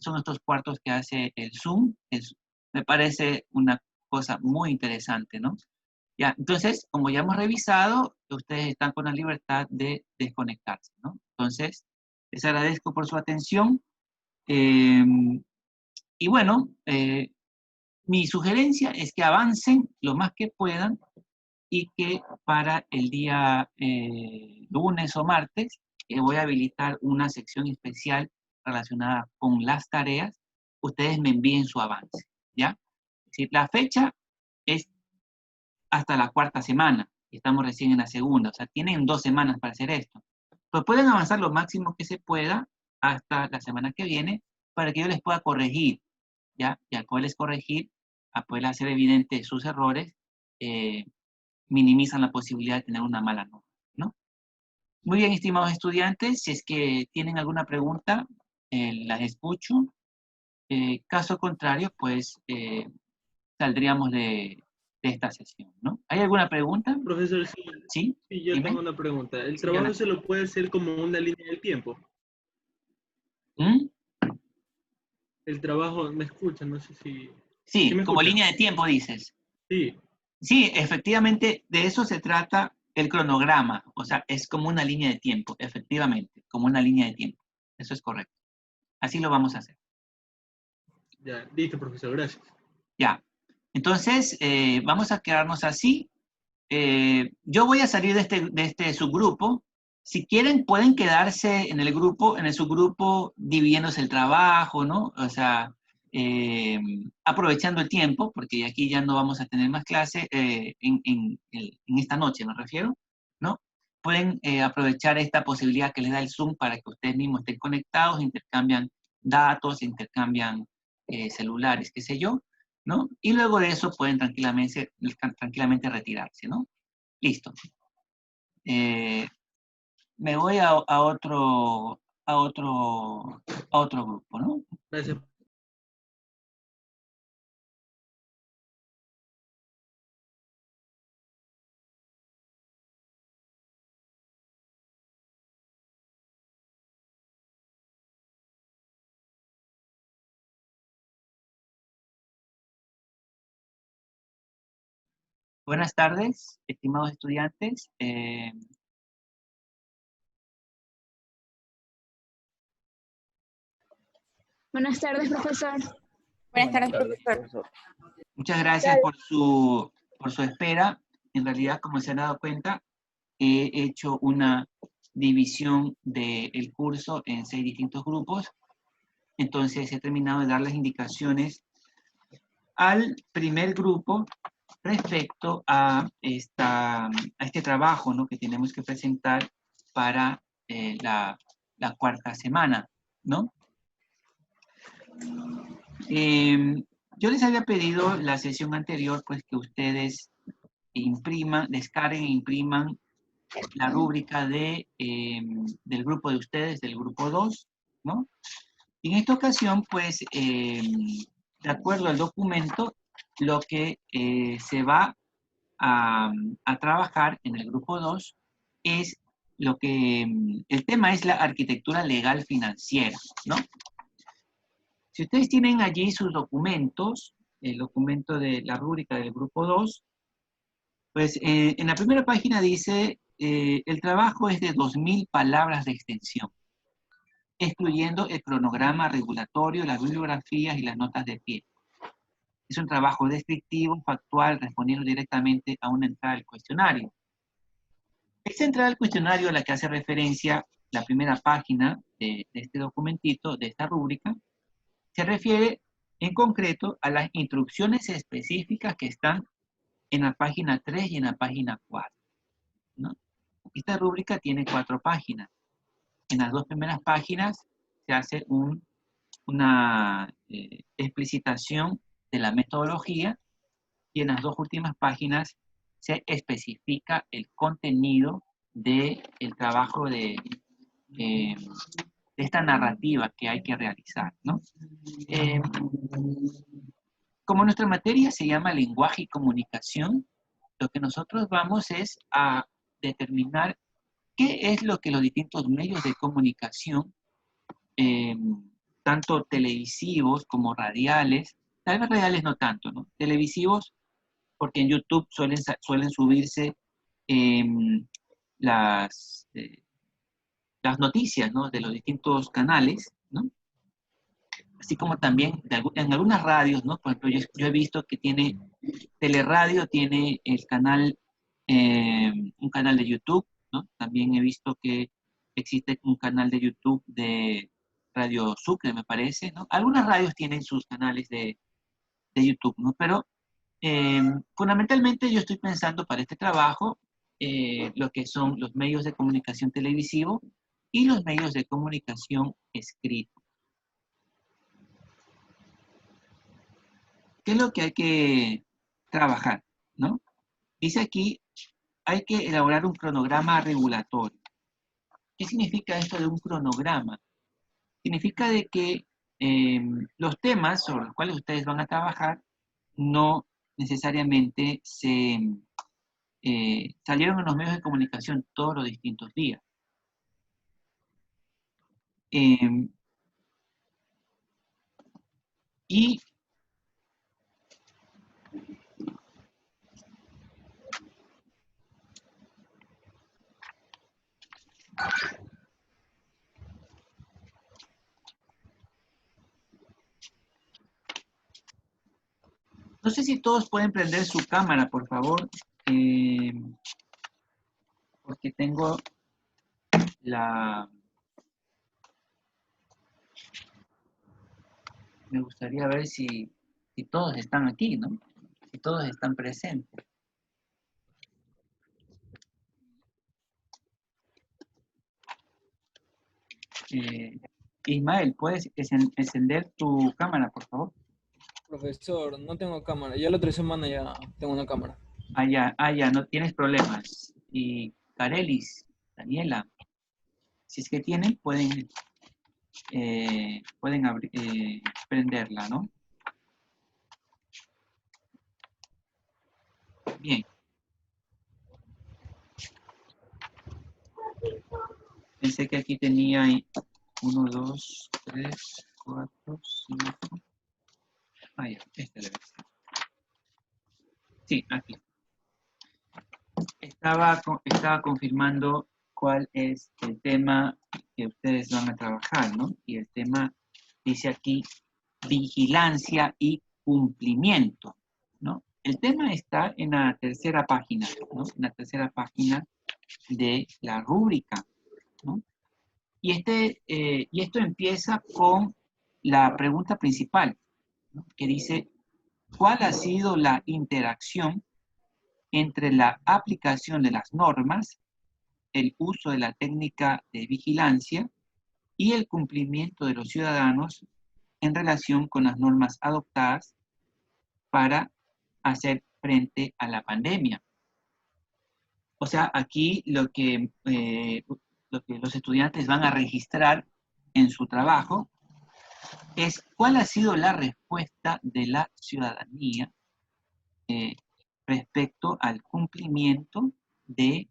Son estos cuartos que hace el Zoom. Me parece una cosa muy interesante, ¿no? Ya, entonces, como ya hemos revisado, ustedes están con la libertad de desconectarse, ¿no? Entonces, les agradezco por su atención. eh, y bueno, mi sugerencia es que avancen lo más que puedan y que para el día lunes o martes voy a habilitar una sección especial relacionada con las tareas. Ustedes me envíen su avance, ¿ya? Es decir, la fecha es hasta la 4ª semana, y estamos recién en la segunda, o sea, tienen 2 semanas para hacer esto. Pues pueden avanzar lo máximo que se pueda hasta la semana que viene para que yo les pueda corregir, ¿ya? Y al poderles corregir, a poder hacer evidentes sus errores, minimizan la posibilidad de tener una mala nota, ¿no? Muy bien, estimados estudiantes, si es que tienen alguna pregunta, las escucho. Caso contrario, pues saldríamos de esta sesión, ¿no? ¿Hay alguna pregunta? Profesor, sí, ¿Sí? sí, yo Dime. tengo una pregunta. ¿El Sí, trabajo Jonathan. se lo puede hacer como una línea del tiempo? ¿Mm? El trabajo, ¿me escuchan? No sé si... ¿Sí Sí, me como escuchan? línea de tiempo dices. Sí, Sí, efectivamente, de eso se trata el cronograma. O sea, es como una línea de tiempo, efectivamente, como una línea de tiempo. Eso es correcto. Así lo vamos a hacer. ya, listo, profesor, gracias. Ya. Entonces, vamos a quedarnos así. Yo voy a salir de este subgrupo. Si quieren, pueden quedarse en el grupo, en el subgrupo, dividiéndose el trabajo, ¿no? O sea, aprovechando el tiempo, porque aquí ya no vamos a tener más clase en esta noche, me refiero, ¿no? Pueden aprovechar esta posibilidad que les da el Zoom para que ustedes mismos estén conectados, intercambian datos, intercambian celulares, qué sé yo, ¿no? Y luego de eso pueden tranquilamente retirarse, ¿no? Listo. Eh, Me voy a otro grupo, ¿no? Gracias. Buenas tardes, estimados estudiantes. Buenas tardes, profesor. Buenas tardes, tardes, profesor. profesor. Muchas gracias por su espera. En realidad, como se han dado cuenta, he hecho una división del curso en 6 distintos grupos. Entonces, he terminado de dar las indicaciones al primer grupo respecto a este trabajo, ¿no?, que tenemos que presentar para la cuarta semana, ¿no? Yo les había pedido la sesión anterior, pues, que ustedes descarguen e impriman la rúbrica del grupo de ustedes, del grupo 2, ¿no? Y en esta ocasión, pues, de acuerdo al documento, lo que se va a trabajar en el grupo 2 es el tema es la arquitectura legal financiera, ¿no? Si ustedes tienen allí sus documentos, el documento de la rúbrica del grupo 2, pues en la primera página dice, el trabajo es de 2.000 palabras de extensión, excluyendo el cronograma regulatorio, las bibliografías y las notas de pie. Es un trabajo descriptivo, factual, respondiendo directamente a una entrada del cuestionario. Esta entrada al cuestionario a la que hace referencia la primera página de este documentito, de esta rúbrica, se refiere en concreto a las instrucciones específicas que están en la página 3 y en la página 4, ¿no? Esta rúbrica tiene 4 páginas. En las 2 primeras páginas se hace una explicitación de la metodología y en las 2 últimas páginas se especifica el contenido del trabajo de esta narrativa que hay que realizar, ¿no? Como nuestra materia se llama lenguaje y comunicación, lo que nosotros vamos es a determinar qué es lo que los distintos medios de comunicación, eh, tanto televisivos como radiales, tal vez radiales no tanto, ¿no? Televisivos, porque en YouTube suelen subirse eh, las, eh, las noticias, ¿no?, de los distintos canales, ¿no? Así como también en algunas radios, ¿no? Por ejemplo, yo he visto que Teleradio tiene un canal de YouTube, ¿no? También he visto que existe un canal de YouTube de Radio Sucre, me parece, ¿no? Algunas radios tienen sus canales de YouTube, ¿no? Pero fundamentalmente yo estoy pensando para este trabajo lo que son los medios de comunicación televisivo y los medios de comunicación escrito. ¿Qué es lo que hay que trabajar, ¿no? Dice aquí, hay que elaborar un cronograma regulatorio. ¿Qué significa esto de un cronograma? Significa de que los temas sobre los cuales ustedes van a trabajar no necesariamente salieron en los medios de comunicación todos los distintos días. Y no sé si todos pueden prender su cámara, por favor, porque tengo me gustaría ver si todos están aquí, ¿no? Si todos están presentes. Ismael, ¿puedes encender tu cámara, por favor? Profesor, no tengo cámara. Ya la otra semana ya tengo una cámara. Ya, no tienes problemas. Y Carelis, Daniela, si es que tienen, pueden prenderla, ¿no? Bien. Pensé que aquí tenía 1, 2, 3, 4, 5. Ya, este debe ser. Sí, aquí. Estaba confirmando cuál es el tema que ustedes van a trabajar, ¿no? Y el tema dice aquí, vigilancia y cumplimiento, ¿no? El tema está en la tercera página, ¿no? En la tercera página de la rúbrica, ¿no? Y esto empieza con la pregunta principal, ¿no? Que dice, ¿cuál ha sido la interacción entre la aplicación de las normas, el uso de la técnica de vigilancia y el cumplimiento de los ciudadanos en relación con las normas adoptadas para hacer frente a la pandemia? O sea, aquí lo que los estudiantes van a registrar en su trabajo es cuál ha sido la respuesta de la ciudadanía respecto al cumplimiento de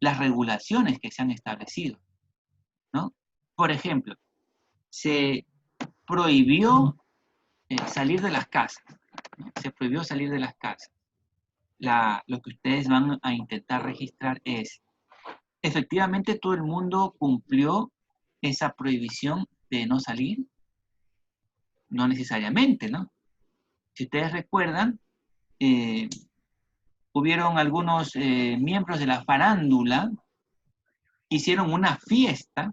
las regulaciones que se han establecido, ¿no? Por ejemplo, se prohibió salir de las casas, ¿no? Se prohibió salir de las casas. Lo que ustedes van a intentar registrar es, ¿efectivamente todo el mundo cumplió esa prohibición de no salir? No necesariamente, ¿no? Si ustedes recuerdan, hubieron algunos miembros de la farándula, hicieron una fiesta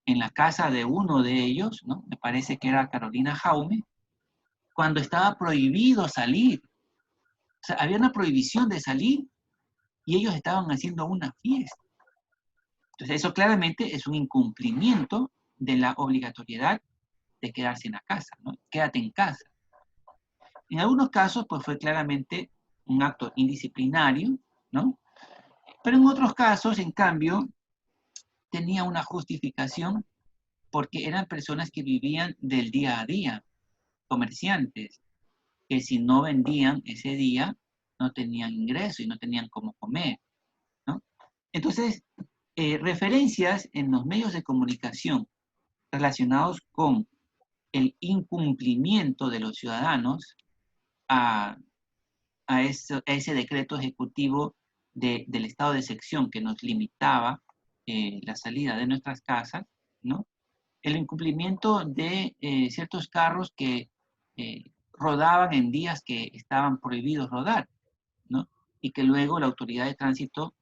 en la casa de uno de ellos, ¿no? Me parece que era Carolina Jaume, cuando estaba prohibido salir. O sea, había una prohibición de salir y ellos estaban haciendo una fiesta. Entonces, eso claramente es un incumplimiento de la obligatoriedad de quedarse en la casa, ¿no? Quédate en casa. En algunos casos, pues fue claramente un acto indisciplinario, ¿no? Pero en otros casos, en cambio, tenía una justificación porque eran personas que vivían del día a día, comerciantes, que si no vendían ese día, no tenían ingreso y no tenían cómo comer, ¿no? Entonces, referencias en los medios de comunicación relacionados con el incumplimiento de los ciudadanos a ese decreto ejecutivo del estado de excepción que nos limitaba la salida de nuestras casas, ¿no? El incumplimiento de ciertos carros que rodaban en días que estaban prohibidos rodar, ¿no? Y que luego la autoridad de tránsito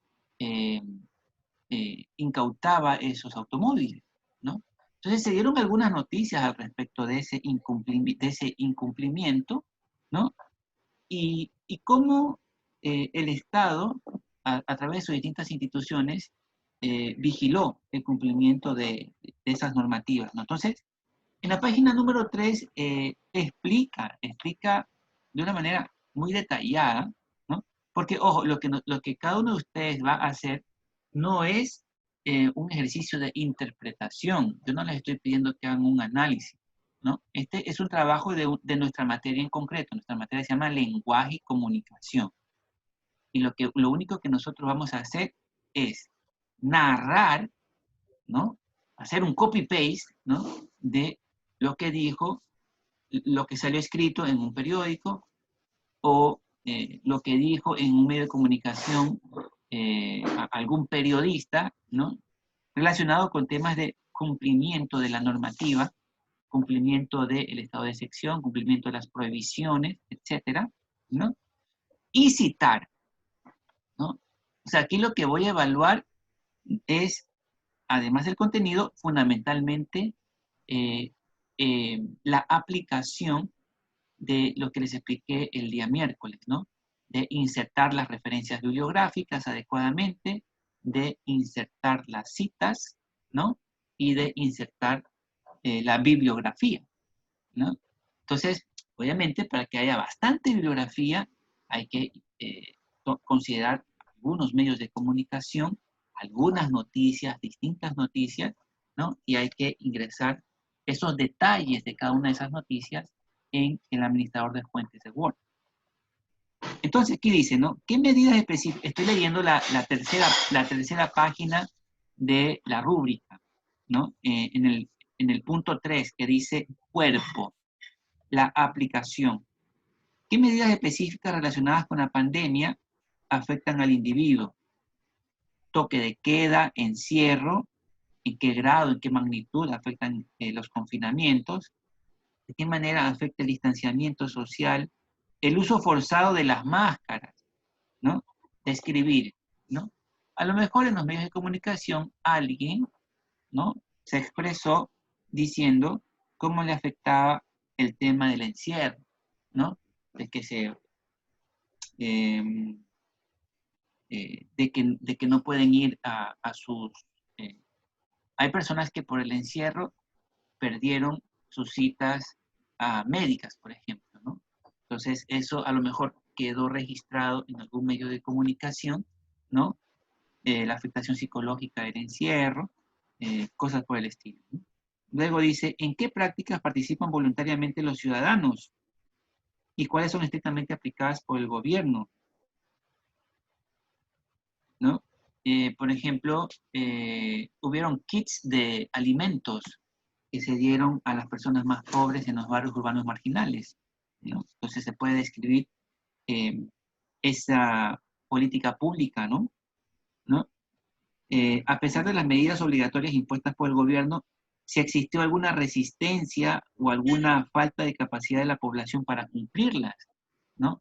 incautaba esos automóviles, ¿no? Entonces se dieron algunas noticias al respecto de ese incumplimiento, ¿no? Y cómo el Estado, a través de sus distintas instituciones, vigiló el cumplimiento de esas normativas, ¿no? Entonces, en la página número 3 explica de una manera muy detallada, ¿no? Porque, ojo, lo que cada uno de ustedes va a hacer no es un ejercicio de interpretación. Yo no les estoy pidiendo que hagan un análisis, ¿no? Este es un trabajo de nuestra materia en concreto. Nuestra materia se llama lenguaje y comunicación. Y lo único que nosotros vamos a hacer es narrar, ¿no? Hacer un copy-paste, ¿no? De lo que dijo, lo que salió escrito en un periódico o lo que dijo en un medio de comunicación algún periodista, ¿no? Relacionado con temas de cumplimiento de la normativa, cumplimiento del estado de excepción, cumplimiento de las prohibiciones, etcétera, ¿no? Y citar, ¿no? O sea, aquí lo que voy a evaluar es, además del contenido, fundamentalmente la aplicación de lo que les expliqué el día miércoles, ¿no? De insertar las referencias bibliográficas adecuadamente, de insertar las citas, ¿no? Y de insertar la bibliografía, ¿no? Entonces, obviamente, para que haya bastante bibliografía, hay que considerar algunos medios de comunicación, algunas noticias, distintas noticias, ¿no? Y hay que ingresar esos detalles de cada una de esas noticias en el administrador de fuentes de Word. Entonces, aquí dice, ¿no? ¿Qué medidas específicas? Estoy leyendo la tercera página de la rúbrica, ¿no? En el punto 3, que dice cuerpo, la aplicación. ¿Qué medidas específicas relacionadas con la pandemia afectan al individuo? Toque de queda, encierro, ¿en qué grado, en qué magnitud afectan los confinamientos? ¿De qué manera afecta el distanciamiento social? El uso forzado de las máscaras, ¿no? Describir, ¿no? A lo mejor en los medios de comunicación alguien, ¿no? Se expresó diciendo cómo le afectaba el tema del encierro, ¿no? De que de que no pueden ir a sus... hay personas que por el encierro perdieron sus citas médicas, por ejemplo, ¿no? Entonces, eso a lo mejor quedó registrado en algún medio de comunicación, ¿no? La afectación psicológica del encierro, cosas por el estilo, ¿no? Luego dice, ¿en qué prácticas participan voluntariamente los ciudadanos? ¿Y cuáles son estrictamente aplicadas por el gobierno? ¿No? Por ejemplo, hubieron kits de alimentos que se dieron a las personas más pobres en los barrios urbanos marginales, ¿no? Entonces se puede describir esa política pública, ¿no? ¿No? A pesar de las medidas obligatorias impuestas por el gobierno, si existió alguna resistencia o alguna falta de capacidad de la población para cumplirlas, ¿no?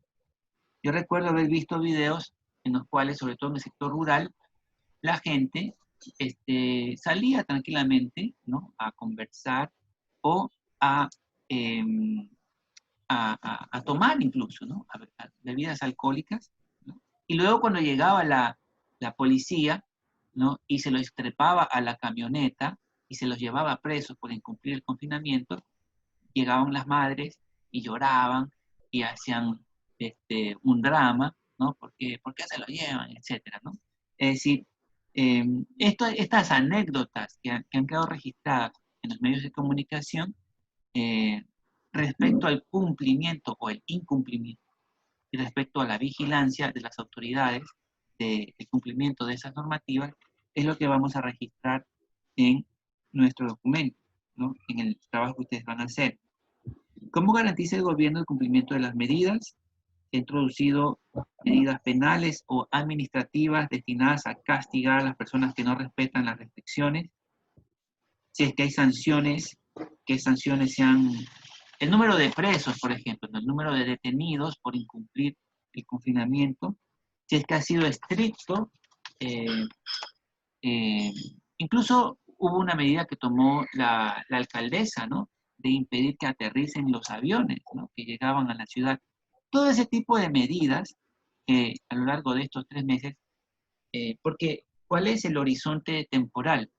Yo recuerdo haber visto videos en los cuales, sobre todo en el sector rural, la gente salía tranquilamente, ¿no? A conversar o a, em, a tomar incluso, ¿no? A bebidas alcohólicas, ¿no? Y luego cuando llegaba la policía, ¿no? Y se los trepaba a la camioneta y se los llevaba presos por incumplir el confinamiento, llegaban las madres y lloraban y hacían un drama, ¿no? ¿Por qué se lo llevan? Etcétera, ¿no? Es decir, estas anécdotas que han quedado registradas en los medios de comunicación respecto al cumplimiento o el incumplimiento y respecto a la vigilancia de las autoridades del cumplimiento de esas normativas es lo que vamos a registrar en nuestro documento, ¿no? En el trabajo que ustedes van a hacer. ¿Cómo garantiza el gobierno el cumplimiento de las medidas? Ha introducido medidas penales o administrativas destinadas a castigar a las personas que no respetan las restricciones. Si es que hay sanciones, ¿qué sanciones sean? El número de presos, por ejemplo, el número de detenidos por incumplir el confinamiento. Si es que ha sido estricto, incluso hubo una medida que tomó la alcaldesa, ¿no? De impedir que aterricen los aviones, ¿no? Que llegaban a la ciudad. Todo ese tipo de medidas a lo largo de estos 3 meses, porque ¿cuál es el horizonte temporal?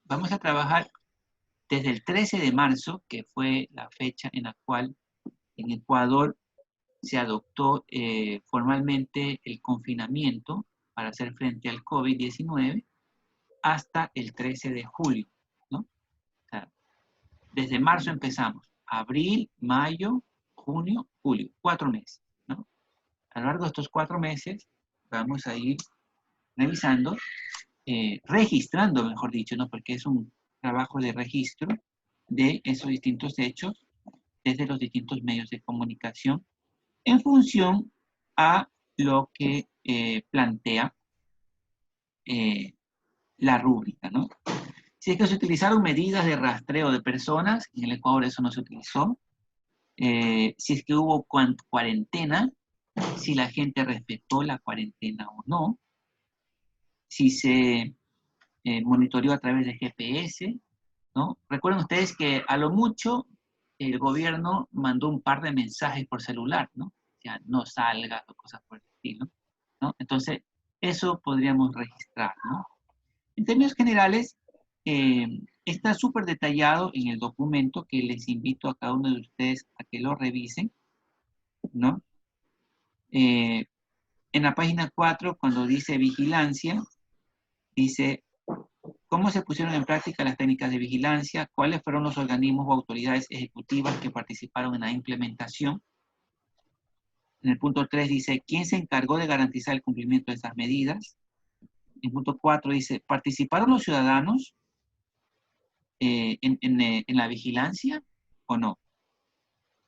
Vamos a trabajar desde el 13 de marzo, que fue la fecha en la cual en Ecuador se adoptó formalmente el confinamiento para hacer frente al COVID-19, hasta el 13 de julio, ¿no? O sea, desde marzo empezamos, abril, mayo, junio, julio, 4 meses, ¿no? A lo largo de estos 4 meses vamos a ir revisando, registrando, mejor dicho, ¿no? Porque es un trabajo de registro de esos distintos hechos desde los distintos medios de comunicación en función a lo que plantea la rúbrica, ¿no? Si es que se utilizaron medidas de rastreo de personas, en el Ecuador eso no se utilizó. Si es que hubo cuarentena, si la gente respetó la cuarentena o no, si se monitoreó a través de GPS, ¿no? Recuerden ustedes que a lo mucho el gobierno mandó un par de mensajes por celular, ¿no? O sea, no salgas o cosas por el estilo, ¿no? Entonces, eso podríamos registrar, ¿no? En términos generales, está súper detallado en el documento que les invito a cada uno de ustedes a que lo revisen, ¿no? En la página 4, cuando dice vigilancia, dice cómo se pusieron en práctica las técnicas de vigilancia, cuáles fueron los organismos o autoridades ejecutivas que participaron en la implementación. En el punto 3 dice quién se encargó de garantizar el cumplimiento de esas medidas. En el punto 4 dice, ¿participaron los ciudadanos en la vigilancia o no?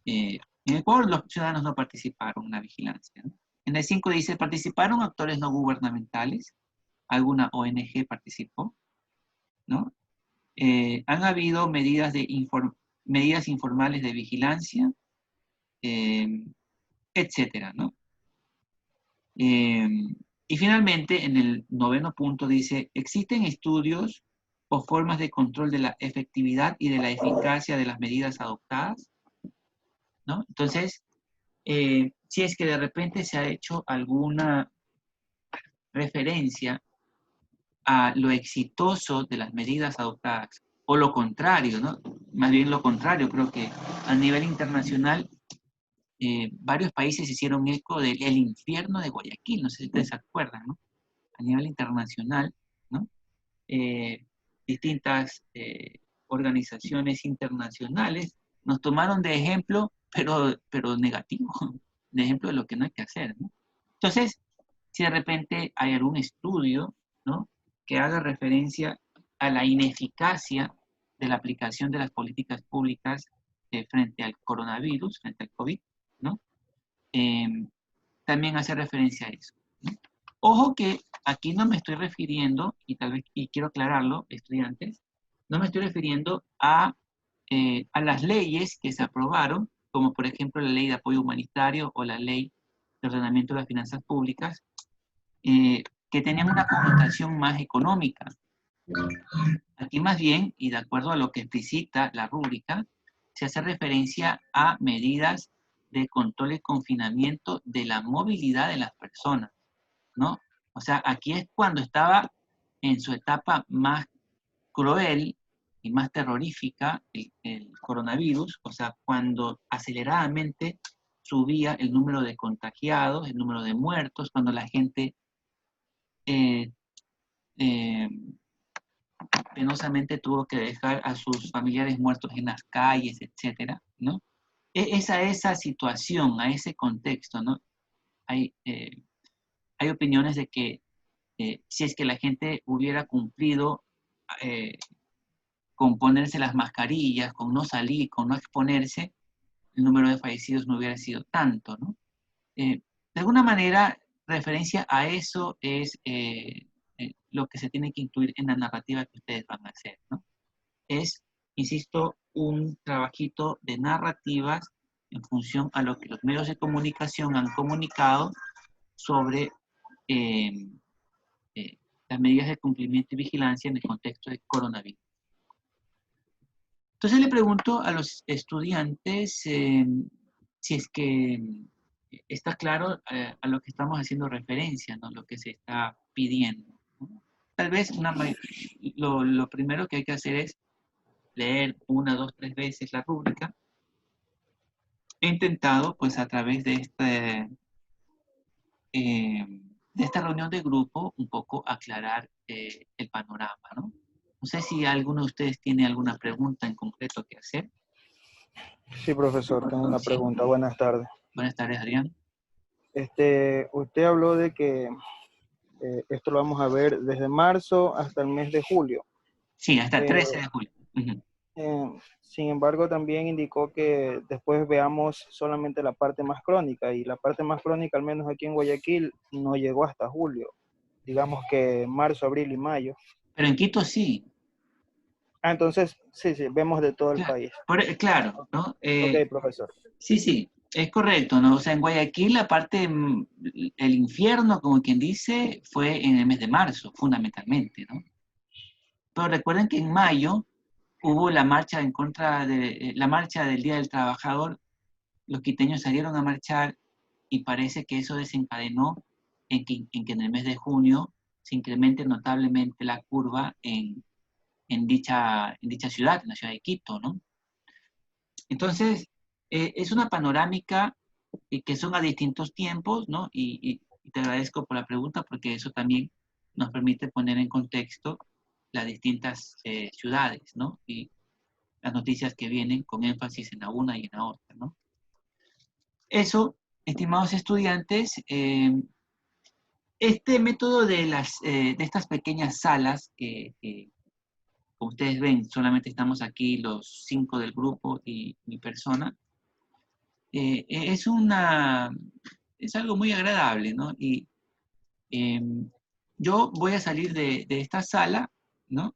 En Ecuador los ciudadanos no participaron en la vigilancia, ¿no? En el 5 dice, ¿participaron actores no gubernamentales? ¿Alguna ONG participó? ¿No? ¿Han habido medidas informales de vigilancia? Etcétera, ¿no? Y finalmente, en el 9º punto dice, ¿existen estudios o formas de control de la efectividad y de la eficacia de las medidas adoptadas? ¿No? Entonces, si es que de repente se ha hecho alguna referencia a lo exitoso de las medidas adoptadas, o lo contrario, ¿no? Más bien lo contrario, creo que a nivel internacional varios países hicieron eco del infierno de Guayaquil, no sé si ustedes se acuerdan, ¿no? A nivel internacional, ¿no? Distintas organizaciones internacionales nos tomaron de ejemplo, pero negativo, de ejemplo de lo que no hay que hacer, ¿no? Entonces, si de repente hay algún estudio, ¿no?, que haga referencia a la ineficacia de la aplicación de las políticas públicas frente al coronavirus, frente al COVID, ¿no? También hace referencia a eso, ¿no? Ojo que aquí no me estoy refiriendo, y quiero aclararlo, estudiantes, no me estoy refiriendo a las leyes que se aprobaron, como por ejemplo la ley de apoyo humanitario o la ley de ordenamiento de las finanzas públicas, que tenían una connotación más económica. Aquí más bien, y de acuerdo a lo que explicita la rúbrica, se hace referencia a medidas de control y confinamiento de la movilidad de las personas, ¿no? O sea, aquí es cuando estaba en su etapa más cruel y más terrorífica el coronavirus, o sea, cuando aceleradamente subía el número de contagiados, el número de muertos, cuando la gente penosamente tuvo que dejar a sus familiares muertos en las calles, etcétera, ¿no? Esa situación, a ese contexto, ¿no? Hay opiniones de que si es que la gente hubiera cumplido con ponerse las mascarillas, con no salir, con no exponerse, el número de fallecidos no hubiera sido tanto, ¿no? De alguna manera, referencia a eso es lo que se tiene que incluir en la narrativa que ustedes van a hacer, ¿no? Es, insisto, un trabajito de narrativas en función a lo que los medios de comunicación han comunicado sobre las medidas de cumplimiento y vigilancia en el contexto de coronavirus. Entonces le pregunto a los estudiantes si es que está claro a lo que estamos haciendo referencia, ¿no? Lo que se está pidiendo, ¿no? Tal vez lo primero que hay que hacer es leer 1, 2, 3 veces la rúbrica. He intentado, pues a través de de esta reunión de grupo, un poco aclarar el panorama, ¿no? No sé si alguno de ustedes tiene alguna pregunta en concreto que hacer. Sí, profesor, tengo una Sí. pregunta. Buenas tardes. Buenas tardes, Adrián. Usted habló de que esto lo vamos a ver desde marzo hasta el mes de julio. Sí, hasta el Eh, 13 de julio. Ujú. Sin embargo, también indicó que después veamos solamente la parte más crónica, y la parte más crónica, al menos aquí en Guayaquil, no llegó hasta julio. Digamos que marzo, abril y mayo. Pero en Quito sí. Entonces, sí, vemos de todo el Claro, país. claro, ¿no? Ok, profesor. Sí, es correcto, ¿no? O sea, en Guayaquil la parte, el infierno, como quien dice, fue en el mes de marzo, fundamentalmente, ¿no? Pero recuerden que en mayo hubo la marcha en contra de la marcha del Día del Trabajador. Los quiteños salieron a marchar y parece que eso desencadenó en que en el mes de junio se incremente notablemente la curva en dicha ciudad, en la ciudad de Quito, ¿no? Entonces, es una panorámica que son a distintos tiempos, ¿no? Y te agradezco por la pregunta porque eso también nos permite poner en contexto las distintas ciudades, ¿no? Y las noticias que vienen con énfasis en la una y en la otra, ¿no? Eso, estimados estudiantes, este método de estas pequeñas salas que, como ustedes ven, solamente estamos aquí los 5 del grupo y mi persona, es algo muy agradable, ¿no? Y yo voy a salir de esta sala, ¿no?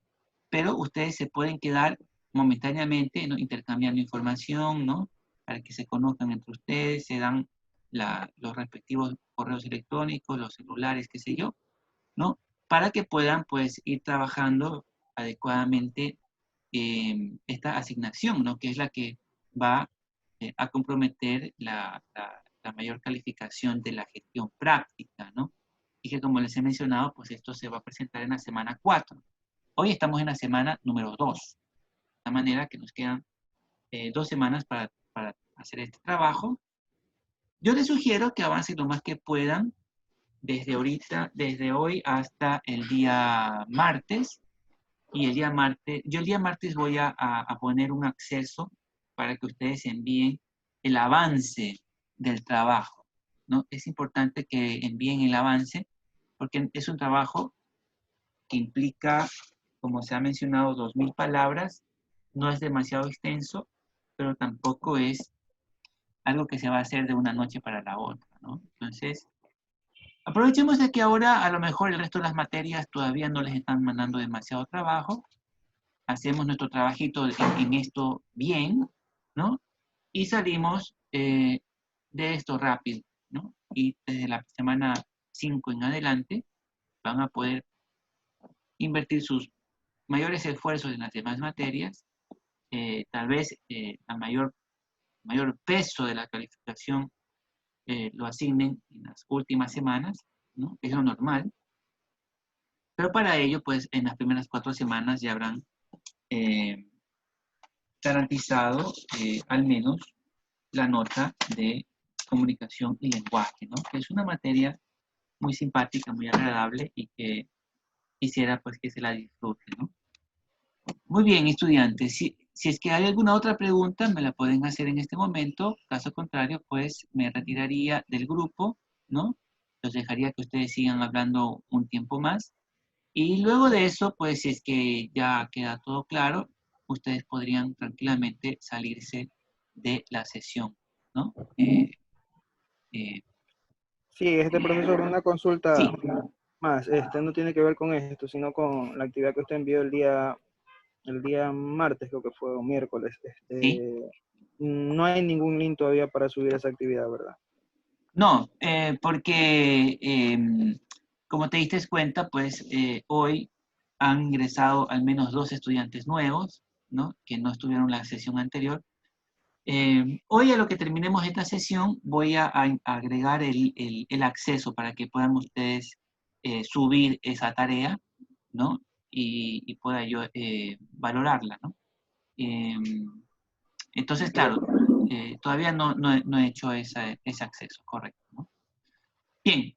Pero ustedes se pueden quedar momentáneamente, ¿no? Intercambiando información, ¿no? Para que se conozcan entre ustedes, se dan los respectivos correos electrónicos, los celulares, qué sé yo, ¿no? Para que puedan, pues, ir trabajando adecuadamente esta asignación, ¿no? Que es la que va a comprometer la mayor calificación de la gestión práctica, ¿no? Y que, como les he mencionado, pues esto se va a presentar en la semana 4. Hoy estamos en la semana número 2, de manera que nos quedan 2 semanas para hacer este trabajo. Yo les sugiero que avancen lo más que puedan desde ahorita, desde hoy hasta el día martes. Y yo el día martes voy a poner un acceso para que ustedes envíen el avance del trabajo, ¿no? Es importante que envíen el avance porque es un trabajo que implica, como se ha mencionado, 2.000 palabras. No es demasiado extenso, pero tampoco es algo que se va a hacer de una noche para la otra, ¿no? Entonces, aprovechemos de que ahora a lo mejor el resto de las materias todavía no les están mandando demasiado trabajo. Hacemos nuestro trabajito en esto bien, ¿no? Y salimos de esto rápido, ¿no? Y desde la semana 5 en adelante van a poder invertir sus mayores esfuerzos en las demás materias. Tal vez el mayor peso de la calificación lo asignen en las últimas semanas, ¿no? Es lo normal. Pero para ello, pues en las primeras 4 semanas ya habrán garantizado al menos la nota de comunicación y lenguaje, ¿no? Que es una materia muy simpática, muy agradable y que quisiera pues que se la disfruten, ¿no? Muy bien, estudiantes. Si es que hay alguna otra pregunta, me la pueden hacer en este momento. Caso contrario, pues me retiraría del grupo, ¿no? Los dejaría que ustedes sigan hablando un tiempo más. Y luego de eso, pues si es que ya queda todo claro, ustedes podrían tranquilamente salirse de la sesión, ¿no? Eh, Sí, profesor, una consulta sí, más. No tiene que ver con esto, sino con la actividad que usted envió el día martes, creo que fue, o miércoles. sí. No hay ningún link todavía para subir esa actividad, ¿verdad? No, porque como te diste cuenta, pues hoy han ingresado al menos 2 estudiantes nuevos, ¿no? Que no estuvieron en la sesión anterior. Hoy a lo que terminemos esta sesión voy a agregar el acceso para que puedan ustedes subir esa tarea, ¿no? Y pueda yo valorarla, ¿no? Entonces, claro, todavía no he hecho ese acceso, correcto, ¿no? Bien,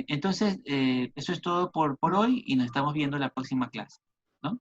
Entonces, eso es todo por hoy y nos estamos viendo en la próxima clase, ¿no?